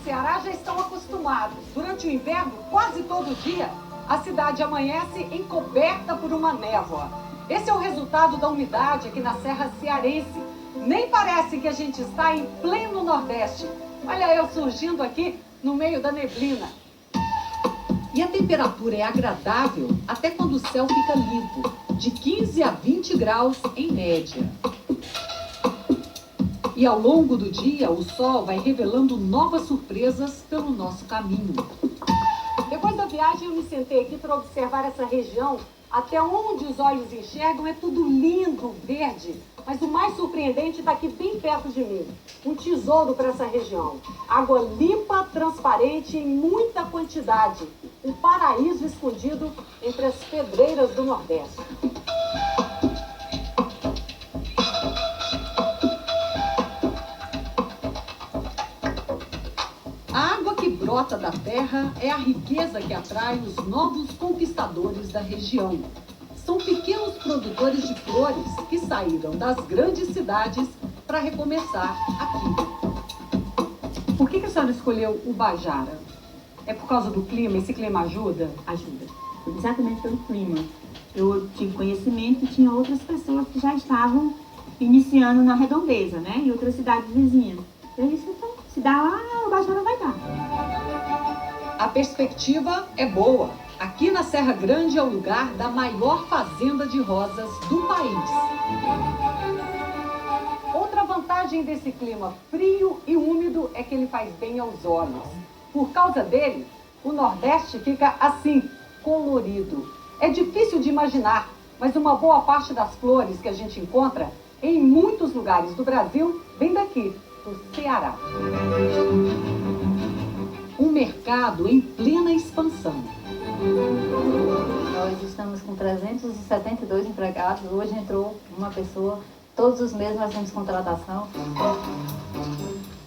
Ceará já estão acostumados. Durante o inverno, quase todo dia, a cidade amanhece encoberta por uma névoa. Esse é o resultado da umidade aqui na Serra Cearense. Nem parece que a gente está em pleno Nordeste. Olha eu surgindo aqui no meio da neblina. E a temperatura é agradável até quando o céu fica limpo, de 15 a 20 graus em média. E ao longo do dia, o sol vai revelando novas surpresas pelo nosso caminho. Depois da viagem, eu me sentei aqui para observar essa região. Até onde os olhos enxergam é tudo lindo, verde. Mas o mais surpreendente está aqui bem perto de mim. Um tesouro para essa região. Água limpa, transparente em muita quantidade. Um paraíso escondido entre as pedreiras do Nordeste. A água que brota da terra é a riqueza que atrai os novos conquistadores da região. São pequenos produtores de flores que saíram das grandes cidades para recomeçar aqui. Por que a senhora escolheu Ubajara? É por causa do clima? Esse clima ajuda? Ajuda. Exatamente pelo clima. Eu tive conhecimento e tinha outras pessoas que já estavam iniciando na redondeza, né? Em outras cidades vizinhas. Eu disse, então, se dá lá, Ubajara vai dar. A perspectiva é boa. Aqui na Serra Grande é o lugar da maior fazenda de rosas do país. Outra vantagem desse clima frio e úmido é que ele faz bem aos olhos. Por causa dele, o Nordeste fica assim, colorido. É difícil de imaginar, mas uma boa parte das flores que a gente encontra em muitos lugares do Brasil vem daqui, do Ceará. Um mercado em plena expansão. Nós estamos com 372 empregados, hoje entrou uma pessoa, todos os meses nós temos contratação.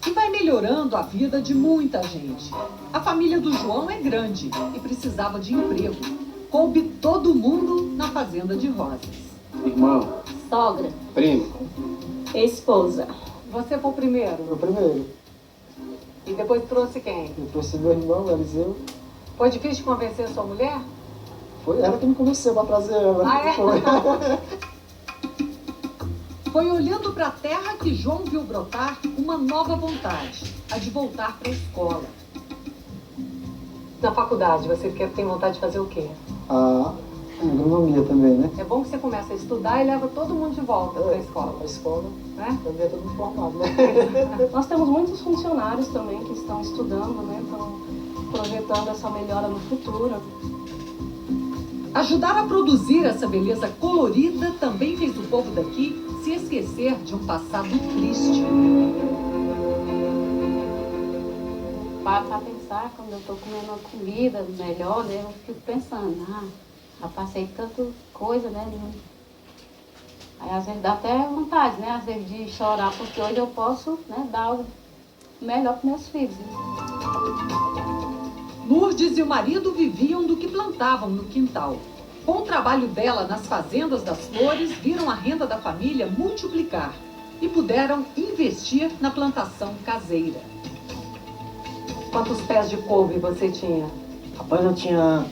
E vai melhorando a vida de muita gente. A família do João é grande e precisava de emprego. Coube todo mundo na fazenda de rosas. Irmão. Sogra. Primo. Esposa. Você foi o primeiro? Foi o primeiro. E depois trouxe quem? Eu trouxe meu irmão, Eliseu. Foi difícil convencer a sua mulher? Foi ela que me convenceu para trazer ela. Ah, é? Foi. Foi olhando para a terra que João viu brotar uma nova vontade, a de voltar para a escola. Na faculdade, você tem vontade de fazer o quê? A agronomia também, né? É bom que você começa a estudar e leva todo mundo de volta para a escola. A escola, né? também é todo formado, né? Nós temos muitos funcionários também que estão estudando, né? Estão projetando essa melhora no futuro. Ajudar a produzir essa beleza colorida também fez o povo daqui se esquecer de um passado triste. Para pensar, quando eu estou comendo uma comida melhor, né, eu fico pensando, já passei tanta coisa, né? Aí às vezes dá até vontade, né? Às vezes de chorar, porque hoje eu posso, né, dar algo melhor para meus filhos. Né? Lourdes e o marido viviam do que plantavam no quintal. Com o trabalho dela nas fazendas das flores, viram a renda da família multiplicar e puderam investir na plantação caseira. Quantos pés de couve você tinha? Rapaz, eu tinha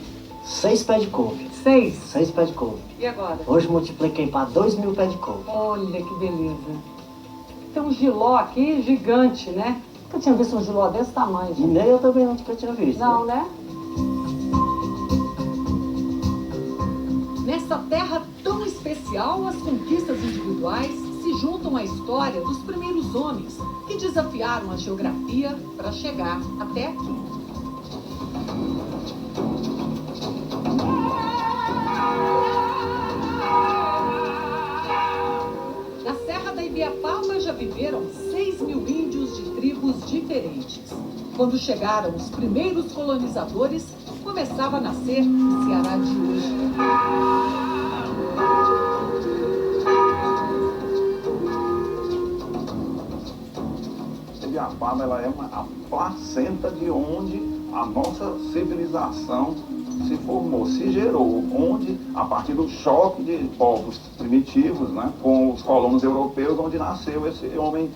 6 pés de couve. 6? 6 pés de couve. E agora? Hoje multipliquei para 2.000 pés de couve. Olha que beleza. Tem um giló aqui gigante, né? Nunca tinha visto um giló desse tamanho. E nem eu também nunca tinha visto. Não, né? Nessa terra tão especial, as conquistas individuais se juntam à história dos primeiros homens que desafiaram a geografia para chegar até aqui. Na Serra da Ibiapaba já viveram 6.000 índios de tribos diferentes. Quando chegaram os primeiros colonizadores, começava a nascer o Ceará de hoje. Ibiapaba, ela é a placenta de onde a nossa civilização se formou, se gerou, onde, a partir do choque de povos primitivos, né, com os colonos europeus, onde nasceu esse homem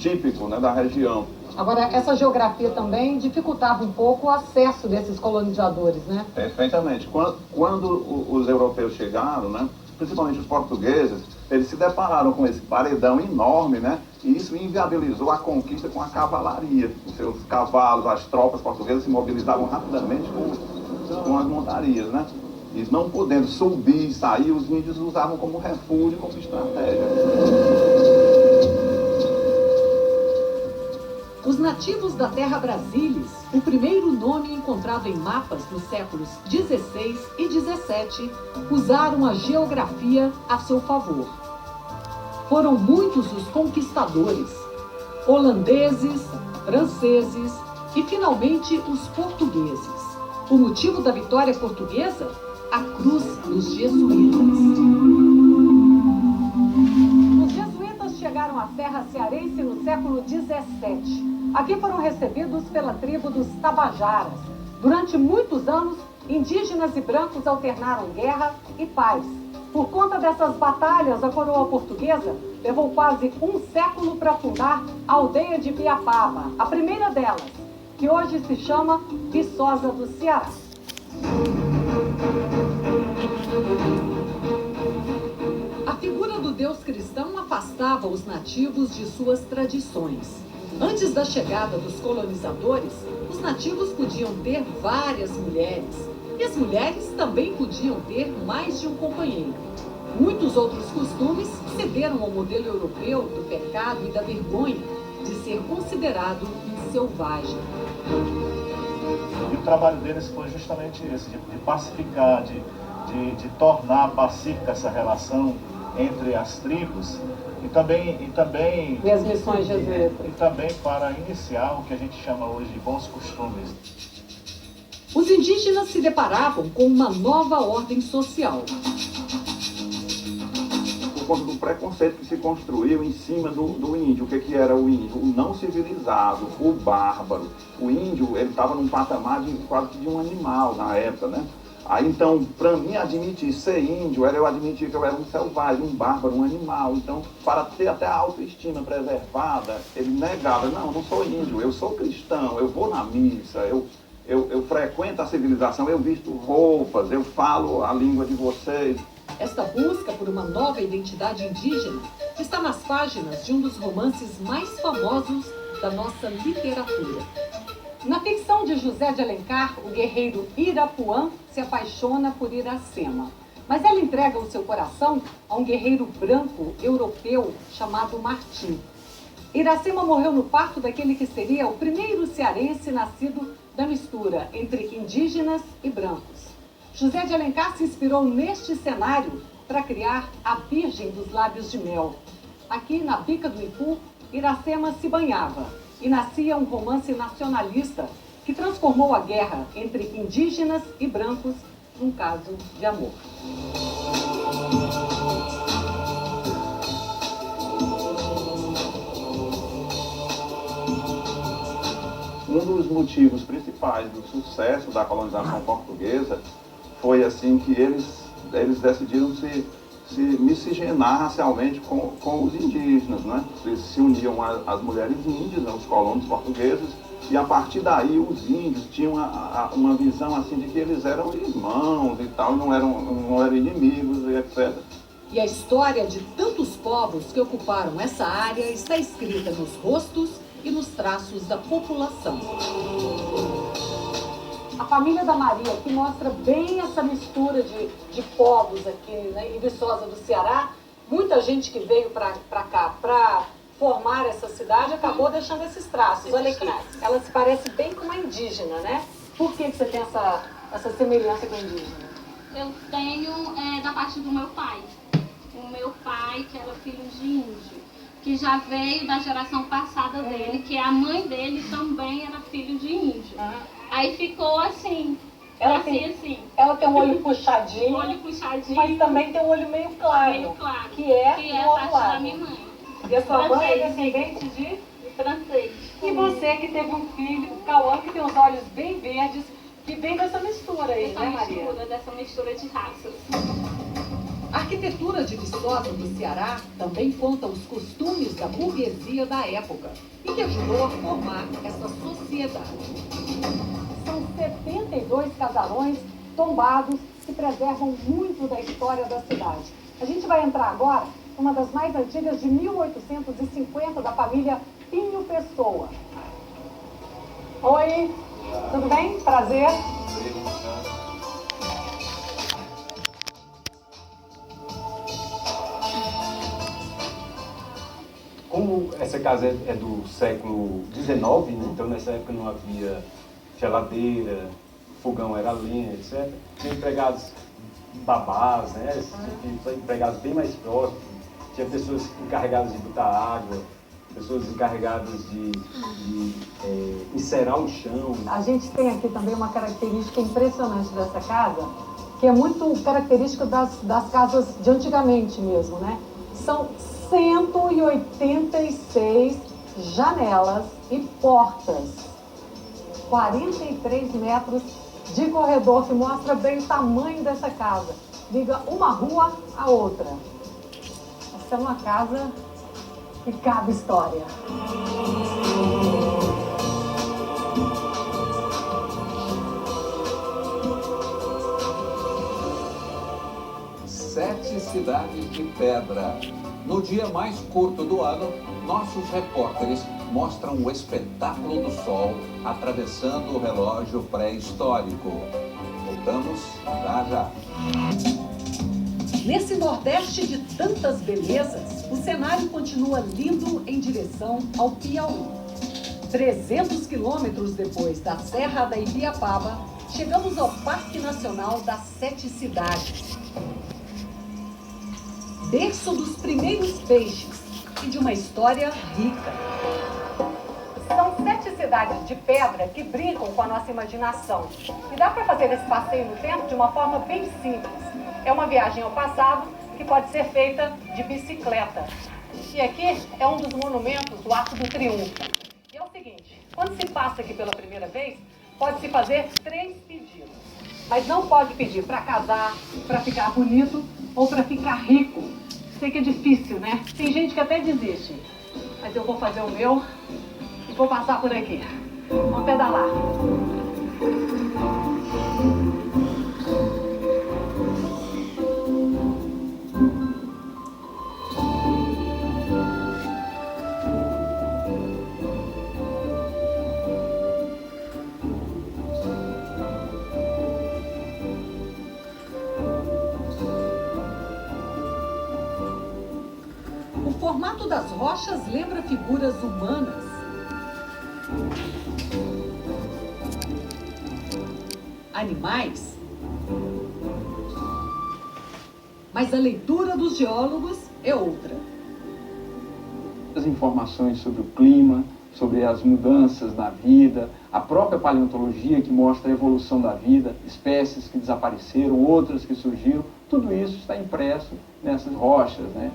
típico, né, da região. Agora, essa geografia também dificultava um pouco o acesso desses colonizadores, né? Perfeitamente. Quando os europeus chegaram, né, principalmente os portugueses, eles se depararam com esse paredão enorme, né, e isso inviabilizou a conquista com a cavalaria. Os seus cavalos, as tropas portuguesas se mobilizavam rapidamente com as montarias, né? E não podendo subir e sair, os índios usavam como refúgio, como estratégia. Os nativos da terra Brasilis, o primeiro nome encontrado em mapas nos séculos XVI e XVII, usaram a geografia a seu favor. Foram muitos os conquistadores, holandeses, franceses e, finalmente, os portugueses. O motivo da vitória portuguesa? A cruz dos jesuítas. Os jesuítas chegaram à terra cearense no século XVII. Aqui foram recebidos pela tribo dos Tabajaras. Durante muitos anos, indígenas e brancos alternaram guerra e paz. Por conta dessas batalhas, a coroa portuguesa levou quase um século para fundar a aldeia de Biapaba, a primeira delas, que hoje se chama Viçosa do Ceará. A figura do Deus cristão afastava os nativos de suas tradições. Antes da chegada dos colonizadores, os nativos podiam ter várias mulheres, e as mulheres também podiam ter mais de um companheiro. Muitos outros costumes cederam ao modelo europeu do pecado e da vergonha de ser considerado um selvagem. E o trabalho deles foi justamente esse, de pacificar, de tornar pacífica essa relação entre as tribos e também E as missões jesuítas. E também para iniciar o que a gente chama hoje de bons costumes. Os indígenas se deparavam com uma nova ordem social. Por conta do preconceito que se construiu em cima do índio. O que era o índio? O não civilizado, o bárbaro. O índio, ele estava num patamar quase que de um animal na época, né? Aí, então, para mim admitir ser índio, era eu admitir que eu era um selvagem, um bárbaro, um animal. Então, para ter até a autoestima preservada, ele negava, não, eu não sou índio, eu sou cristão, eu vou na missa, eu frequento a civilização, eu visto roupas, eu falo a língua de vocês. Esta busca por uma nova identidade indígena está nas páginas de um dos romances mais famosos da nossa literatura. Na ficção de José de Alencar, o guerreiro Irapuã se apaixona por Iracema. Mas ela entrega o seu coração a um guerreiro branco europeu chamado Martim. Iracema morreu no parto daquele que seria o primeiro cearense nascido da mistura entre indígenas e brancos. José de Alencar se inspirou neste cenário para criar a Virgem dos Lábios de Mel. Aqui na Bica do Ipu, Iracema se banhava e nascia um romance nacionalista que transformou a guerra entre indígenas e brancos num caso de amor. Um dos motivos principais do sucesso da colonização portuguesa foi assim que eles decidiram se miscigenar racialmente com os indígenas, né? Eles se uniam às mulheres índias, os colonos portugueses, e a partir daí os índios tinham uma visão assim de que eles eram irmãos e tal, não eram inimigos e etc. E a história de tantos povos que ocuparam essa área está escrita nos rostos e nos traços da população. A família da Maria, que mostra bem essa mistura de povos aqui, né, em Viçosa do Ceará. Muita gente que veio para cá para formar essa cidade acabou deixando esses traços. Olha aqui, ela se parece bem com uma indígena, né? Por que você tem essa semelhança com a indígena? Eu tenho da parte do meu pai. O meu pai, que era filho de índio, que já veio da geração passada dele, que a mãe dele também era filho de índio. Aí ficou assim, Ela tem um olho puxadinho, mas também tem um olho meio claro, que é a do parte outro lado. da minha mãe. E a sua mãe é descendente de francês. E você que teve um filho, o Cauã, que tem os olhos bem verdes, que vem dessa mistura aí, né, Maria? Dessa mistura de raças. A arquitetura de Viçosa, no Ceará, também conta os costumes da burguesia da época e que ajudou a formar essa sociedade. São 72 casarões tombados que preservam muito da história da cidade. A gente vai entrar agora numa das mais antigas, de 1850, da família Pinho Pessoa. Oi, tudo bem? Prazer. Como essa casa é do século XIX, né? Então nessa época não havia geladeira, fogão era lenha, etc. Tinha empregados babás, né? Empregados bem mais próximos. Tinha pessoas encarregadas de botar água, pessoas encarregadas de encerar o chão. A gente tem aqui também uma característica impressionante dessa casa, que é muito característica das casas de antigamente mesmo, né? São 186 janelas e portas, 43 metros de corredor, que mostra bem o tamanho dessa casa. Liga uma rua à outra. Essa é uma casa que cabe história. Sete cidades de pedra. No dia mais curto do ano, nossos repórteres mostram o espetáculo do sol atravessando o relógio pré-histórico. Voltamos já já. Nesse Nordeste de tantas belezas, o cenário continua lindo em direção ao Piauí. 300 quilômetros depois da Serra da Ibiapaba, chegamos ao Parque Nacional das Sete Cidades. Berço dos primeiros peixes e de uma história rica. São 7 cidades de pedra que brincam com a nossa imaginação. E dá para fazer esse passeio no tempo de uma forma bem simples. É uma viagem ao passado que pode ser feita de bicicleta. E aqui é um dos monumentos do Arco do Triunfo. E é o seguinte, quando se passa aqui pela primeira vez, pode-se fazer 3 pedidos. Mas não pode pedir para casar, para ficar bonito ou para ficar rico. Sei que é difícil, né? Tem gente que até desiste. Mas eu vou fazer o meu e vou passar por aqui. Vamos pedalar. O formato das rochas lembra figuras humanas. Animais. Mas a leitura dos geólogos é outra. As informações sobre o clima, sobre as mudanças na vida, a própria paleontologia que mostra a evolução da vida, espécies que desapareceram, outras que surgiram, tudo isso está impresso nessas rochas, né?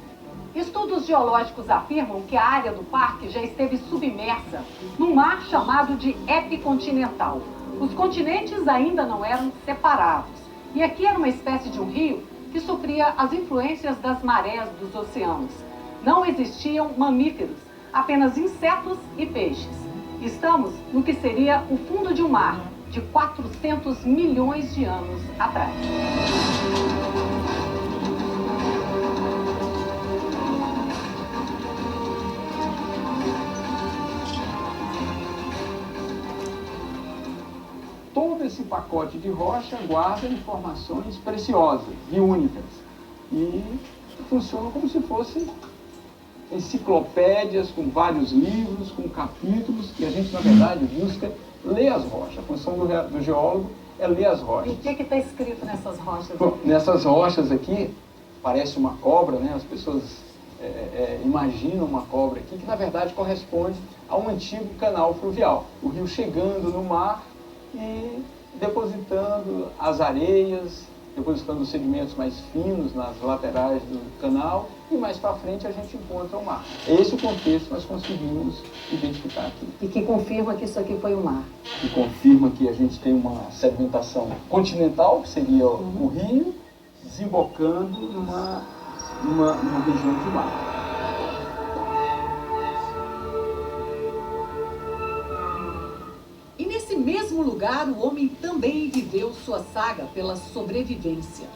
Estudos geológicos afirmam que a área do parque já esteve submersa num mar chamado de epicontinental. Os continentes ainda não eram separados. E aqui era uma espécie de um rio que sofria as influências das marés dos oceanos. Não existiam mamíferos, apenas insetos e peixes. Estamos no que seria o fundo de um mar de 400 milhões de anos atrás. Todo esse pacote de rocha guarda informações preciosas e únicas. E funciona como se fossem enciclopédias com vários livros, com capítulos, e a gente, na verdade, busca ler as rochas. A função do geólogo é ler as rochas. E o que está escrito nessas rochas? Bom, nessas rochas aqui, parece uma cobra, né? As pessoas imaginam uma cobra aqui, que na verdade corresponde a um antigo canal fluvial. O rio chegando no mar e depositando as areias, depositando os sedimentos mais finos nas laterais do canal, e mais para frente a gente encontra o mar. Esse é o contexto que nós conseguimos identificar aqui. E que confirma que isso aqui foi o mar. Que confirma que a gente tem uma sedimentação continental, que seria o rio, desembocando numa região de mar. E nesse mesmo lugar, o homem também viveu sua saga pela sobrevivência.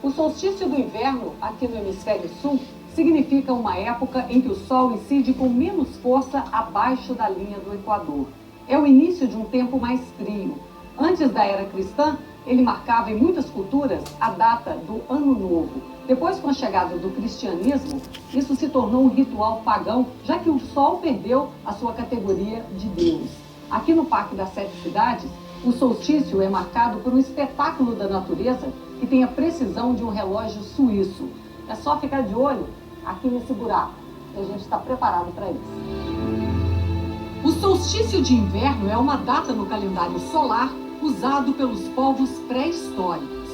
O solstício do inverno, aqui no hemisfério sul, significa uma época em que o Sol incide com menos força abaixo da linha do Equador. É o início de um tempo mais frio. Antes da era cristã, ele marcava em muitas culturas a data do Ano Novo. Depois, com a chegada do cristianismo, isso se tornou um ritual pagão, já que o Sol perdeu a sua categoria de Deus. Aqui no Parque das Sete Cidades, o solstício é marcado por um espetáculo da natureza que tem a precisão de um relógio suíço. É só ficar de olho aqui nesse buraco, e a gente está preparado para isso. O solstício de inverno é uma data no calendário solar usado pelos povos pré-históricos.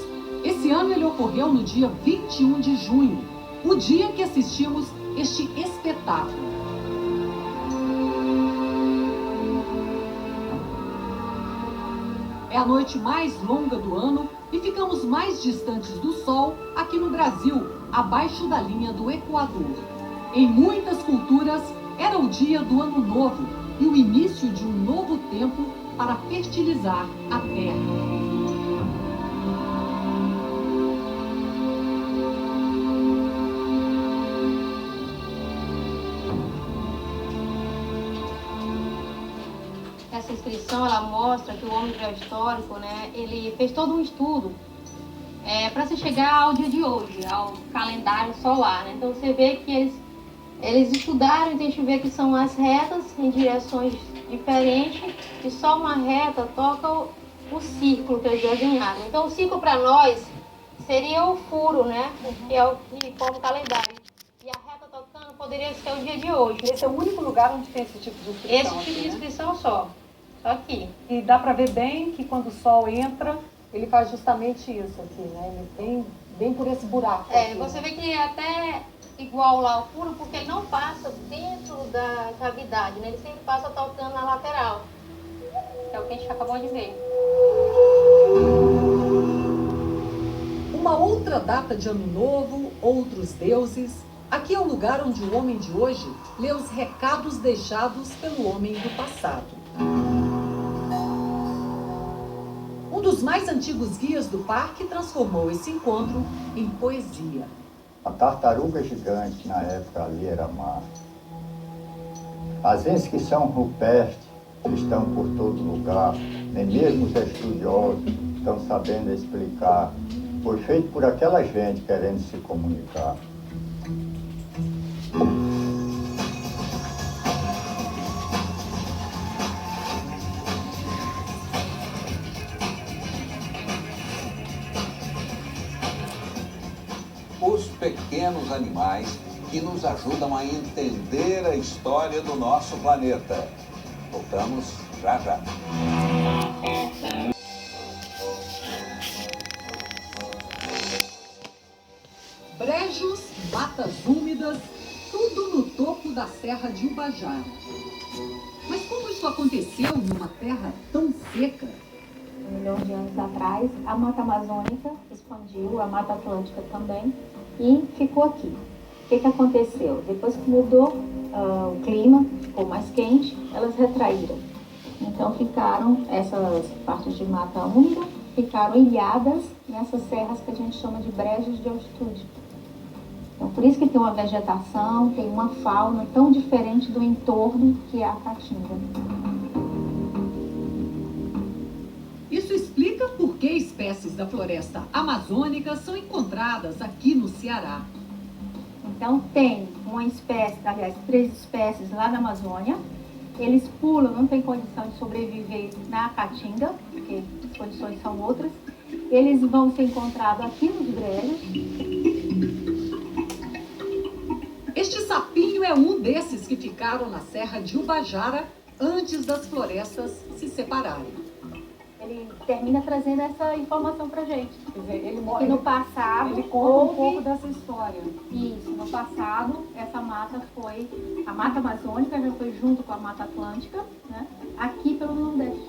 Esse ano ele ocorreu no dia 21 de junho, o dia que assistimos este espetáculo. É a noite mais longa do ano e ficamos mais distantes do Sol aqui no Brasil, abaixo da linha do Equador. Em muitas culturas, era o dia do Ano Novo e o início de um novo tempo para fertilizar a terra. Essa inscrição, ela mostra que o homem pré-histórico, né, ele fez todo um estudo para se chegar ao dia de hoje, ao calendário solar, né? Então você vê que eles estudaram, e a gente vê que são as retas em direções diferentes e só uma reta toca o círculo que eles desenharam. Então o círculo para nós seria o furo, né, que é o que forma o calendário. E a reta tocando poderia ser o dia de hoje. Esse é o único lugar onde tem esse tipo de inscrição. Esse tipo de inscrição só aqui. E dá para ver bem que quando o Sol entra, ele faz justamente isso aqui, né? Ele vem bem por esse buraco. É, você vê que é até igual lá o furo, porque ele não passa dentro da cavidade, né? Ele sempre passa tocando na lateral. É o que a gente acabou de ver. Uma outra data de Ano Novo, outros deuses. Aqui é o lugar onde o homem de hoje lê os recados deixados pelo homem do passado. Um dos mais antigos guias do parque transformou esse encontro em poesia. A tartaruga gigante na época ali era mar. As vezes que são rupestres, que estão por todo lugar, nem mesmo os estudiosos estão sabendo explicar. Foi feito por aquela gente querendo se comunicar. Os pequenos animais que nos ajudam a entender a história do nosso planeta. Voltamos já já. Brejos, matas úmidas, tudo no topo da Serra de Ubajara. Mas como isso aconteceu numa terra tão seca? 1 milhão de anos atrás, a Mata Amazônica expandiu, a Mata Atlântica também, e ficou aqui. O que aconteceu? Depois que mudou o clima, ficou mais quente, elas retraíram. Então ficaram, essas partes de mata úmida, ficaram ilhadas nessas serras que a gente chama de brejos de altitude. Então por isso que tem uma vegetação, tem uma fauna tão diferente do entorno que é a Caatinga. Isso explica por que espécies da floresta amazônica são encontradas aqui no Ceará. Então tem uma espécie, aliás, 3 espécies lá na Amazônia. Eles pulam, não tem condição de sobreviver na Caatinga, porque as condições são outras. Eles vão ser encontrados aqui nos brejos. Este sapinho é um desses que ficaram na Serra de Ubajara antes das florestas se separarem. Ele termina trazendo essa informação pra gente. Quer dizer, ele Que no passado ele conta um pouco dessa história. Isso, no passado essa mata foi, a Mata Amazônica já foi junto com a Mata Atlântica, né, aqui pelo Nordeste.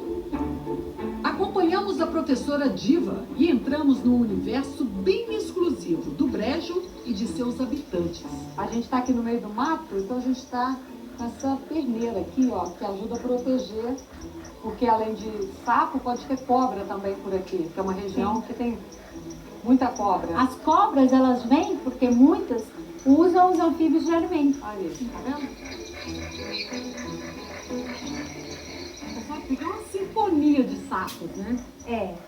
Acompanhamos a professora Diva e entramos num universo bem exclusivo do Brejo e de seus habitantes. A gente está aqui no meio do mato, então a gente está com essa perneira aqui, ó, que ajuda a proteger, porque além de sapo, pode ter cobra também por aqui, que é uma região que tem muita cobra. As cobras, elas vêm porque muitas usam os anfíbios de alimento. Olha isso, tá vendo? Fica uma sinfonia de sapos, né?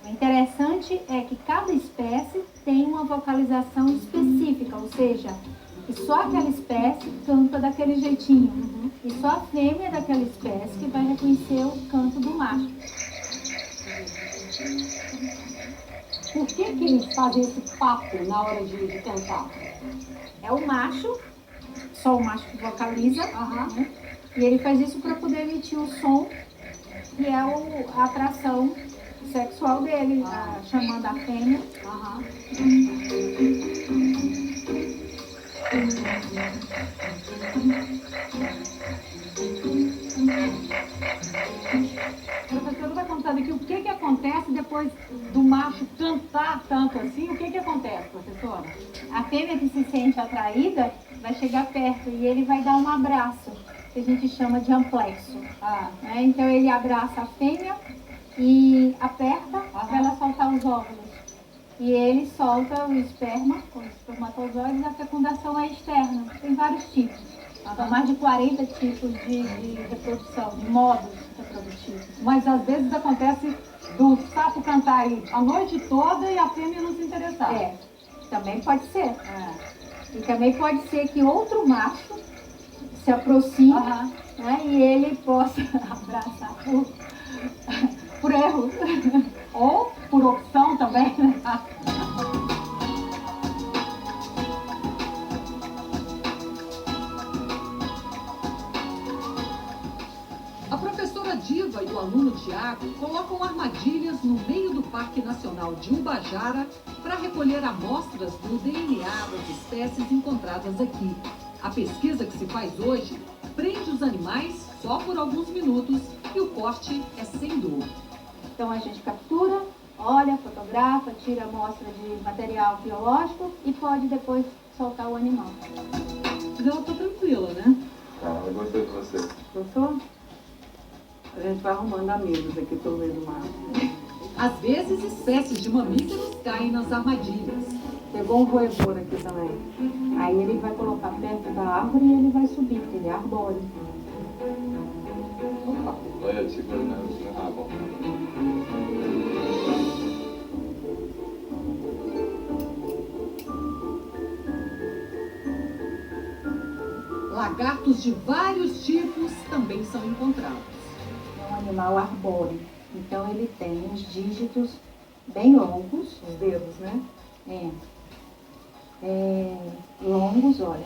O interessante é que cada espécie tem uma vocalização específica, ou seja, que só aquela espécie canta daquele jeitinho. E só a fêmea daquela espécie que vai reconhecer o canto do macho. Por que eles fazem esse papo na hora de cantar? É o macho, só o macho que vocaliza, né? E ele faz isso para poder emitir o som, que é a atração sexual dele, chamando a fêmea. A professora está contando aqui o que acontece depois do macho cantar tanto assim. O que acontece, professora? A fêmea que se sente atraída vai chegar perto e ele vai dar um abraço, que a gente chama de amplexo. Né? Então ele abraça a fêmea e aperta para ela soltar os óvulos. E ele solta o esperma, com os espermatozoides, a fecundação é externa. Tem vários tipos. São mais de 40 tipos de reprodução, de modos reprodutivos. Mas às vezes acontece do sapo cantar aí a noite toda e a fêmea não se interessar. Também pode ser. E também pode ser que outro macho se aproxime, né, e ele possa abraçar por erro. Ou por opção também, né? A professora Diva e o aluno Tiago colocam armadilhas no meio do Parque Nacional de Ubajara para recolher amostras do DNA das espécies encontradas aqui. A pesquisa que se faz hoje prende os animais só por alguns minutos e o corte é sem dor. Então a gente captura, olha, fotografa, tira amostra de material biológico e pode depois soltar o animal. Mas ela tá tranquila, né? Eu gostei de você. Gostou? A gente vai arrumando amigos aqui pelo meio do mato. Às vezes, espécies de mamíferos caem nas armadilhas. Pegou um voador aqui também. Aí ele vai colocar perto da árvore e ele vai subir, porque ele é arbóreo. Olha, segura no rabo. Lagartos de vários tipos também são encontrados. É um animal arbóreo, então ele tem os dígitos bem longos, os dedos, né? Longos, olha,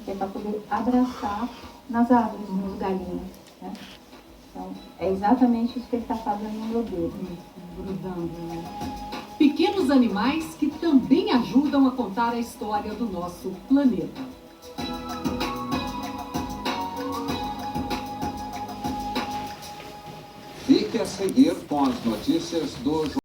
que é para poder abraçar nas árvores, nos galinhos, né? Então, é exatamente isso que ele está fazendo no meu dedo, grudando, né? Pequenos animais que também ajudam a contar a história do nosso planeta. Fique a seguir com as notícias do